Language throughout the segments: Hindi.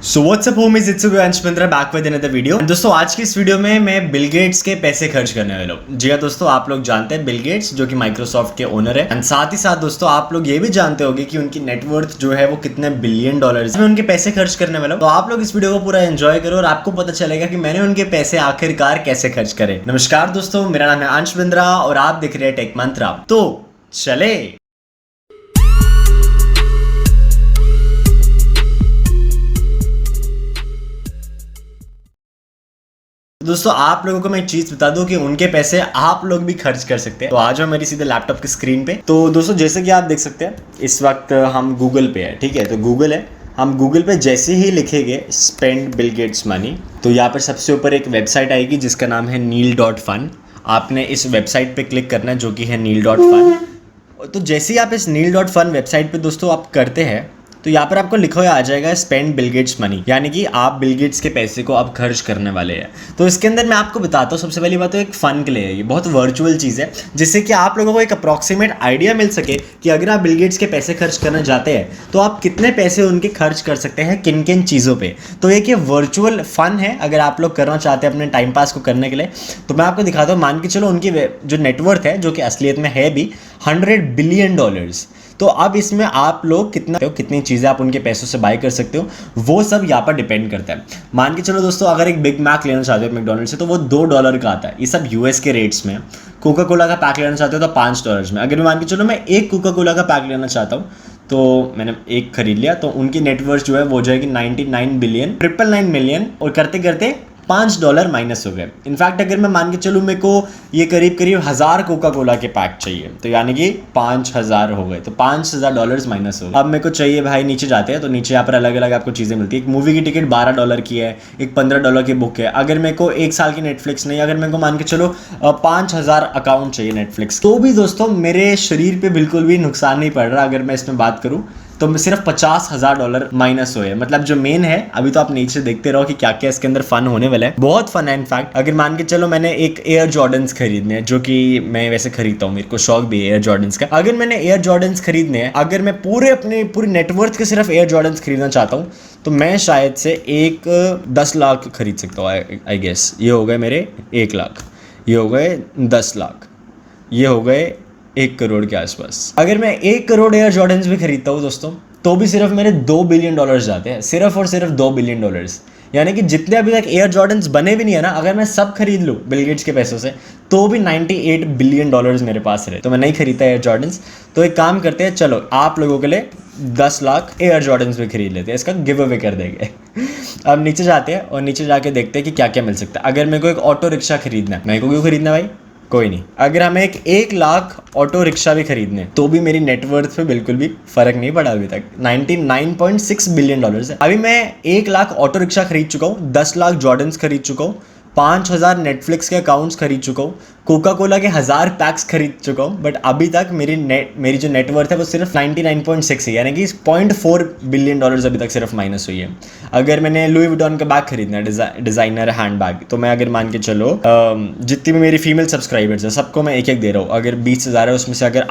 So what's up homies, it's your Ansh Mintra back with another video. दोस्तों आज की इस वीडियो में मैं बिल गेट्स के पैसे खर्च करने वाला हूँ। जी हाँ दोस्तों, आप लोग जानते हैं बिल गेट्स जो कि माइक्रोसॉफ्ट के ओनर है। एंड साथ ही साथ दोस्तों आप लोग ये भी जानते होंगे कि उनकी नेटवर्थ जो है वो कितने बिलियन डॉलर्स में उनके पैसे खर्च करने वाला हूँ। तो आप लोग इस वीडियो को पूरा एंजॉय करो और आपको पता चलेगा कि मैंने उनके पैसे आखिरकार कैसे खर्च करे। नमस्कार दोस्तों, मेरा नाम है अंश मिंत्रा और आप देख रहे हैं टेक मंत्रा। तो चले। दोस्तों आप लोगों को मैं एक चीज बता दूं कि उनके पैसे आप लोग भी खर्च कर सकते हैं। तो आ जाओ मेरी सीधे लैपटॉप की स्क्रीन पे। तो दोस्तों जैसे कि आप देख सकते हैं इस वक्त हम गूगल पे है, ठीक है। तो गूगल है, हम गूगल पे जैसे ही लिखेंगे स्पेंड बिल गेट्स मनी, तो यहाँ पर सबसे ऊपर एक वेबसाइट आएगी जिसका नाम है नील.फन। आपने इस वेबसाइट पे क्लिक करना है जो कि है नील.फन। तो जैसे ही आप इस नील.फन वेबसाइट पे दोस्तों आप करते हैं तो यहाँ पर आपको लिखा हुआ आ जाएगा स्पेंड बिल गेट्स मनी, यानी कि आप बिल गेट्स के पैसे को आप खर्च करने वाले हैं। तो इसके अंदर मैं आपको बताता हूँ, सबसे पहली बात तो एक फ़न के लिए है, ये बहुत वर्चुअल चीज़ है जिससे कि आप लोगों को एक अप्रॉक्सीमेट आइडिया मिल सके कि अगर आप बिल गेट्स के पैसे खर्च करना चाहते हैं तो आप कितने पैसे उनके खर्च कर सकते हैं किन किन चीज़ों पर। तो एक ये वर्चुअल फ़न है, अगर आप लोग करना चाहते हैं अपने टाइम पास को करने के लिए। तो मैं आपको दिखाता हूँ, मान के चलो उनकी जो नेटवर्थ है जो कि असलियत में है भी $100 बिलियन। तो अब इसमें आप लोग कितनी चीज़ें आप उनके पैसों से बाय कर सकते हो वो सब यहाँ पर डिपेंड करता है। मान के चलो दोस्तों अगर एक बिग मैक लेना चाहते हो मैकडॉनल्ड से तो वो $2 का आता है, ये सब यूएस के रेट्स में। कोका कोला का पैक लेना चाहते हो तो $5 में। अगर मान के चलो मैं एक कोका कोला का पैक लेना चाहता हूँ तो मैंने एक खरीद लिया तो उनकी नेटवर्थ जो है वो हो जाएगी 99 बिलियन 999 मिलियन, और करते करते $5 माइनस हो गए। इनफैक्ट अगर मैं मान के चलूँ मेरे को ये करीब 1000 कोका कोला के पैक चाहिए तो यानी कि 5000 हो गए, तो $5000 माइनस हो गए। अब मेरे को चाहिए भाई, नीचे जाते हैं तो नीचे यहाँ पर अलग अलग आपको चीज़ें मिलती है। एक मूवी की टिकट $12 की है, एक $15 की बुक है। अगर मेरे को 1 साल की नेटफ्लिक्स नहीं, अगर मेरे को मान के चलो 5000 अकाउंट चाहिए नेटफ्लिक्स, तो भी दोस्तों मेरे शरीर पर बिल्कुल भी नुकसान नहीं पड़ रहा। अगर मैं इसमें बात करूँ तो सिर्फ $50,000 माइनस हुए। मतलब जो मेन है, अभी तो आप नीचे देखते रहो कि क्या क्या इसके अंदर फन होने वाला है, बहुत फन है। इनफैक्ट अगर मान के चलो मैंने एक एयर जॉर्डन्स खरीदने हैं, जो कि मैं वैसे खरीदता हूँ, मेरे को शौक भी है एयर जॉर्डन्स का। अगर मैंने एयर जॉर्डन्स खरीदने हैं, अगर मैं पूरी नेटवर्थ के सिर्फ एयर जॉर्डन्स खरीदना चाहता हूँ तो मैं शायद से 10 लाख खरीद सकता हूँ। आई गेस ये हो गए मेरे 1 लाख, ये हो गए 10 लाख, ये हो गए 1 करोड़ के आसपास। अगर मैं 1 करोड़ एयर जॉर्डन्स भी खरीदता हूँ दोस्तों तो भी सिर्फ मेरे $2 बिलियन जाते हैं, सिर्फ और सिर्फ $2 बिलियन। यानी कि जितने अभी तक एयर जॉर्डन्स बने भी नहीं है ना, अगर मैं सब खरीद लूँ बिल गेट्स के पैसों से तो भी $98 बिलियन मेरे पास रहे। तो मैं नहीं खरीदता एयर जॉर्डन्स। तो एक काम करते हैं, चलो आप लोगों के लिए 10 लाख एयर जॉर्डन्स भी खरीद लेते हैं, इसका गिव अवे कर देंगे। अब नीचे जाते हैं और नीचे जाके देखते हैं कि क्या क्या मिल सकता है। अगर मेरे को एक ऑटो रिक्शा खरीदना है, मेरे को क्यों खरीदना भाई, कोई नहीं। अगर हमें 1 लाख ऑटो रिक्शा भी खरीदने तो भी मेरी नेटवर्थ पे बिल्कुल भी फर्क नहीं पड़ा अभी तक। $99.6 बिलियन है। अभी मैं 1 लाख ऑटो रिक्शा खरीद चुका हूँ, 10 लाख जॉर्डन्स खरीद चुका हूँ, 5000 नेटफ्लिक्स के अकाउंट्स खरीद चुका हूँ, कोका कोला के 1000 पैक्स खरीद चुका हूँ। बट अभी तक मेरी जो नेटवर्थ है वो सिर्फ 99.6 है, यानी कि $0.4 बिलियन अभी तक सिर्फ माइनस हुई है। अगर मैंने लुई विटॉन का बैग खरीदना है, डिज़ाइनर हैंड बैग, तो मैं अगर मान के चलो जितनी भी मेरी फीमेल सब्सक्राइबर्स है सबको मैं एक दे रहा हूँ। अगर 20,000 है उसमें से अगर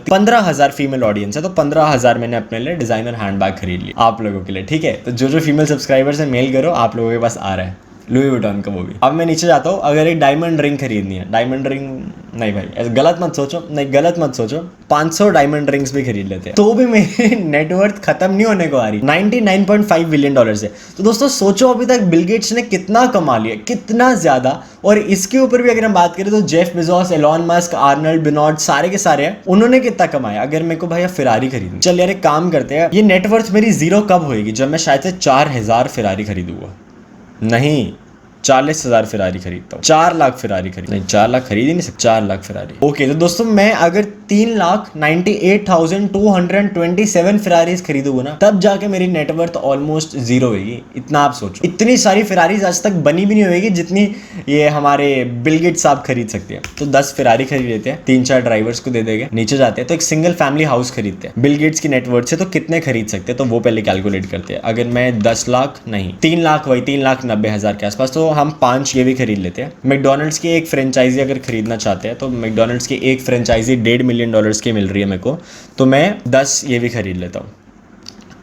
15,000 फीमेल ऑडियंस है तो 15,000 मैंने अपने लिए डिज़ाइनर हैंड बैग खरीद लिया आप लोगों के लिए, ठीक है। तो जो फीमेल सब्सक्राइबर्स है मेल करो, आप लोगों के पास आ रहा है लुई विटॉन का वो भी। अब मैं नीचे जाता हूँ, अगर एक डायमंड रिंग खरीदनी है, डायमंड रिंग नहीं भाई ऐसे गलत मत सोचो, 500 डायमंड रिंग्स भी खरीद लेते हैं तो भी मेरी नेटवर्थ खत्म नहीं होने को आ रही। $99.5 बिलियन है। तो दोस्तों सोचो अभी तक बिल गेट्स ने कितना कमा लिया, कितना ज्यादा। और इसके ऊपर भी अगर हम बात करें तो Jeff Bezos, Elon Musk, Arnold बिनॉट, सारे के सारे हैं, उन्होंने कितना कमाया। अगर मेरे को भाई फेरारी खरीदनी, चल यार एक काम करते हैं, ये नेटवर्थ मेरी जीरो कब होएगी, जब मैं शायद से 4000 फेरारी खरीदूंगा। नहीं, 40,000 फेरारी खरीदता हूँ, 4 लाख फेरारी नहीं 4 लाख खरीद ही नहीं सकता, 4 लाख फेरारी। ओके तो दोस्तों मैं अगर 3,98,227 फेरारीज खरीदूंगा ना, तब जाके मेरी नेटवर्थ ऑलमोस्ट जीरो होगी। इतना आप सोचो, इतनी सारी फेरारीज आज तक बनी भी नहीं होगी जितनी ये हमारे बिल गेट्स साहब खरीद सकते हैं। तो 10 फेरारी खरीद लेते हैं, 3-4 ड्राइवर्स को दे देंगे। नीचे जाते हैं तो एक सिंगल फैमिली हाउस खरीदते हैं बिल गेट्स की नेटवर्थ से, तो कितने खरीद सकते हैं तो वो पहले कैलकुलेट करते हैं। अगर मैं 10 लाख नहीं 3 लाख, वही 3,90,000 के आसपास, तो हम 5 ये भी खरीद लेते हैं। मैकडॉनल्ड्स की एक फ्रेंचाइजी अगर खरीदना चाहते हैं तो मैकडॉनल्ड्स की एक फ्रेंचाइजी $1.5 मिलियन की मिल रही है मेरे को, तो मैं 10 ये भी खरीद लेता हूँ।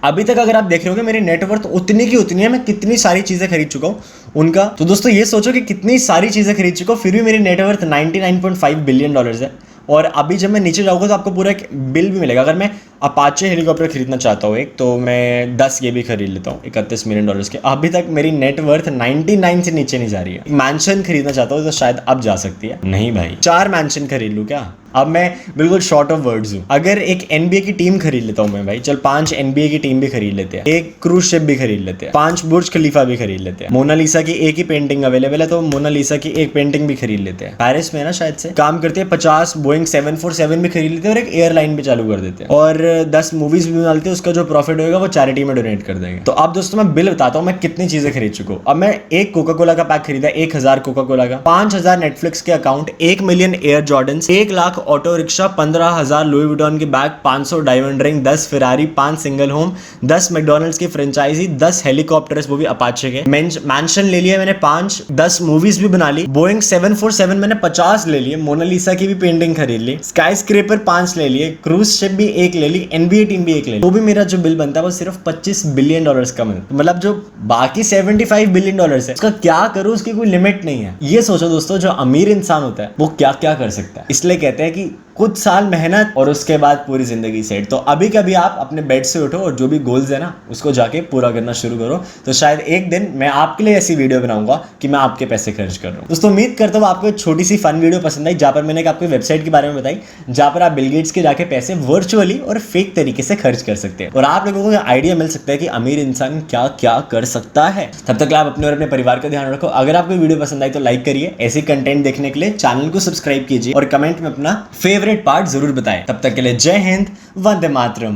अभी तक अगर आप देख रहे हो मेरी नेटवर्थ उतनी की उतनी है, मैं कितनी सारी चीजें खरीद चुका हूँ उनका। तो दोस्तों ये सोचो कि कितनी सारी चीजें खरीद चुका हूँ, फिर भी मेरी नेटवर्थ 99.5 बिलियन डॉलर्स है। और अभी जब मैं नीचे जाऊँगा तो आपको पूरा एक बिल भी मिलेगा। अगर मैं अपाचे हेलीकॉप्टर खरीदना चाहता हूँ एक, तो मैं 10 ये भी खरीद लेता हूँ 31 मिलियन डॉलर्स के। अभी तक मेरी नेटवर्थ 99 से नीचे नहीं जा रही है। मैंशन खरीदना चाहता हूँ तो शायद अब जा सकती है। नहीं भाई, 4 मैंशन खरीद लूँ क्या? अब मैं बिल्कुल शॉर्ट ऑफ वर्ड्स हूँ। अगर एक एनबीए की टीम खरीद लेता हूँ मैं भाई, चल 5 एनबीए की टीम भी खरीद लेते हैं, एक क्रूज शिप भी खरीद लेते हैं, 5 बुर्ज खलीफा भी खरीद लेते हैं, मोनालिसा की एक ही पेंटिंग अवेलेबल है तो मोनालिसा की एक पेंटिंग भी खरीद लेते हैं। पेरिस में ना शायद से काम करते हैं। 50 बोइंग 747 भी खरीद लेते हैं और एक एयरलाइन भी चालू कर देते हैं। और 10 मूवीज भी डालते हैं, उसका जो प्रॉफिट होगा वो चैरिटी में डोनेट कर देंगे। तो अब दोस्तों मैं बिल बताता हूँ मैं कितनी चीजें खरीद चुका हूँ। अब मैं एक कोका कोला का पैक खरीदा, 1000 कोका कोला का, 5000 नेटफ्लिक्स के account, 1 million Air Jordan, 1 lakh auto rickshaw, 15,000 Louis Vuitton के बैग, 500 diamond ring, 10 Ferrari, 5 single home, 10 McDonald's की फ्रेंचाइजी, 10 हेलीकॉप्टर्स वो भी अपाचे के, मैंशन ले लिया मैंने 5, 10 मूवीज भी बना ली, बोइंग 747 मैंने 50 ले लिए, मोनालिसा की भी पेंटिंग खरीद ली, स्काई स्क्रैपर 5 ले लिए, क्रूज शिप भी 1 ले ली, एनबीए टीम भी 1 ले ली। तो भी मेरा जो बिल बनता है वो सिर्फ 25 बिलियन डॉलर्स का मिलता है। मतलब जो बाकी 75 बिलियन डॉलर्स है उसका क्या करूं, उसकी कोई लिमिट नहीं है। ये सोचो दोस्तों, जो अमीर इंसान होता है वो क्या क्या कर सकता है। इसलिए कहते हैं कि कुछ साल मेहनत और उसके बाद पूरी जिंदगी सेट। तो अभी कभी आप अपने बेड से उठो और जो भी गोल्स है ना उसको जाके पूरा करना शुरू करो, तो शायद एक दिन मैं आपके लिए ऐसी वीडियो बनाऊंगा कि मैं आपके पैसे खर्च कर रहा हूँ। दोस्तों उम्मीद करता हूँ आपको एक छोटी सी फन वीडियो पसंद आई, जहाँ पर मैंने आपको वेबसाइट के बारे में बताई जहाँ पर आप बिल गेट्स के जाके पैसे वर्चुअली और फेक तरीके से खर्च कर सकते हैं और आप लोगों को आइडिया मिल सकता है कि अमीर इंसान क्या क्या कर सकता है। तब तक आप अपने और अपने परिवार का ध्यान रखो। अगर आपको वीडियो पसंद आई तो लाइक करिए, ऐसी कंटेंट देखने के लिए चैनल को सब्सक्राइब कीजिए और कमेंट में अपना फेवरेट पार्ट जरूर बताएं। तब तक के लिए जय हिंद, वंदे मातरम।